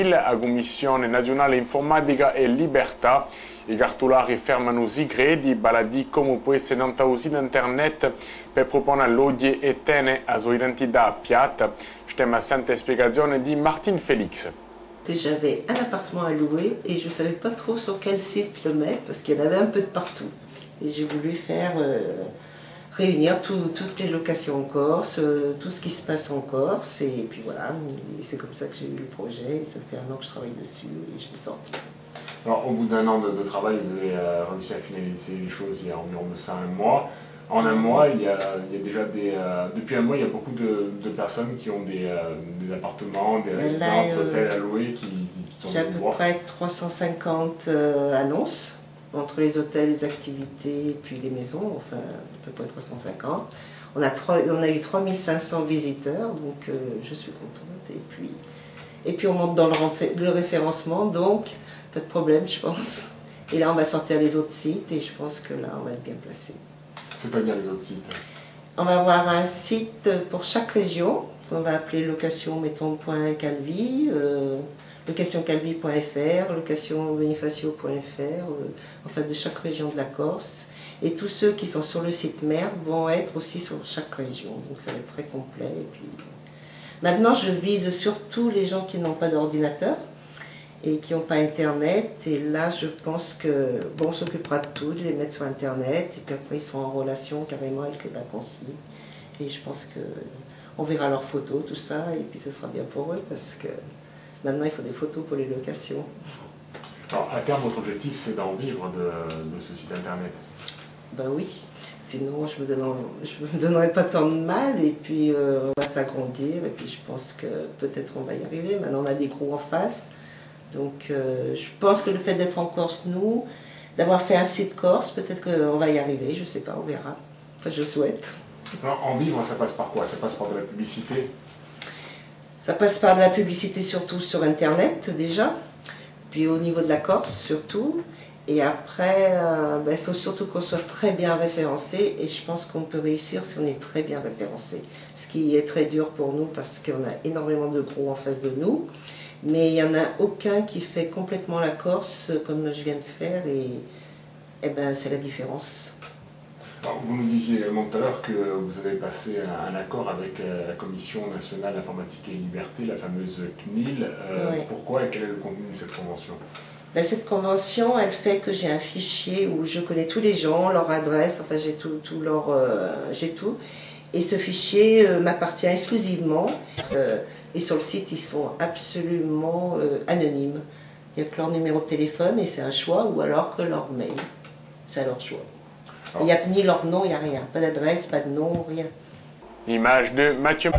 CNIL, a Commissione Nazionale Informatica e Libertà. I cartolari fermano i segreti, baladi come può essere nota usina internet per proporre l'odie e tenere la sua identità piatta. Stiamo a sente spiegazione di Martin Félix. J'avais un appartement à louer et je ne savais pas trop sur quel site le mettre parce qu'il y en avait un peu de partout. Et j'ai voulu faire réunir toutes les locations en Corse, tout ce qui se passe en Corse. Et puis voilà, c'est comme ça que j'ai eu le projet. Et ça fait 1 an que je travaille dessus et je l'ai sorti. Alors, au bout d'1 an de travail, vous avez réussi à finaliser les choses il y a environ de ça 1 mois. En 1 mois, il y a déjà depuis 1 mois, il y a beaucoup de personnes qui ont des appartements, des résidences, hôtels à louer qui sont j'ai à peu près 350 annonces entre les hôtels, les activités et puis les maisons, enfin à peu près 350. On a eu 3500 visiteurs, donc je suis contente. Et puis on monte dans le référencement, donc pas de problème je pense. Et là on va sortir les autres sites et je pense que là on va être bien placé. C'est-à-dire les autres sites? On va avoir un site pour chaque région, on va appeler location mettons.calvi, locationcalvi.fr, locationbonifacio.fr, enfin de chaque région de la Corse. Et tous ceux qui sont sur le site mère vont être aussi sur chaque région, donc ça va être très complet. Et puis... Maintenant je vise surtout les gens qui n'ont pas d'ordinateur et qui n'ont pas internet, et là je pense que bon, on s'occupera de tout, de les mettre sur internet, et puis après ils seront en relation carrément avec les vacanciers, et je pense que on verra leurs photos, tout ça, et puis ce sera bien pour eux, parce que maintenant il faut des photos pour les locations. Alors à terme, votre objectif c'est d'en vivre de ce site internet? Ben oui, sinon je me donnerai pas tant de mal, et puis on va s'agrandir, et puis je pense que peut-être on va y arriver. Maintenant on a des gros en face. Donc je pense que le fait d'être en Corse, nous, d'avoir fait un site corse, peut-être qu'on va y arriver, je ne sais pas, on verra. Enfin, je souhaite. Alors, en vivre, ça passe par quoi? Ça passe par de la publicité? Ça passe par de la publicité surtout sur Internet déjà, puis au niveau de la Corse surtout. Et après, il faut surtout qu'on soit très bien référencé, et je pense qu'on peut réussir si on est très bien référencé. Ce qui est très dur pour nous parce qu'on a énormément de gros en face de nous. Mais il n'y en a aucun qui fait complètement la Corse comme je viens de faire, et ben, c'est la différence. Alors, vous nous disiez également tout à l'heure que vous avez passé un accord avec la Commission nationale informatique et liberté, la fameuse CNIL. Oui. Pourquoi et quel est le contenu de cette convention? Ben, cette convention, elle fait que j'ai un fichier où je connais tous les gens, leur adresse, enfin j'ai tout. Et ce fichier m'appartient exclusivement. Et sur le site, ils sont absolument anonymes. Il n'y a que leur numéro de téléphone et c'est un choix, ou alors que leur mail. C'est à leur choix. Il n'y a ni leur nom, il n'y a rien. Pas d'adresse, pas de nom, rien. Image de Mathieu.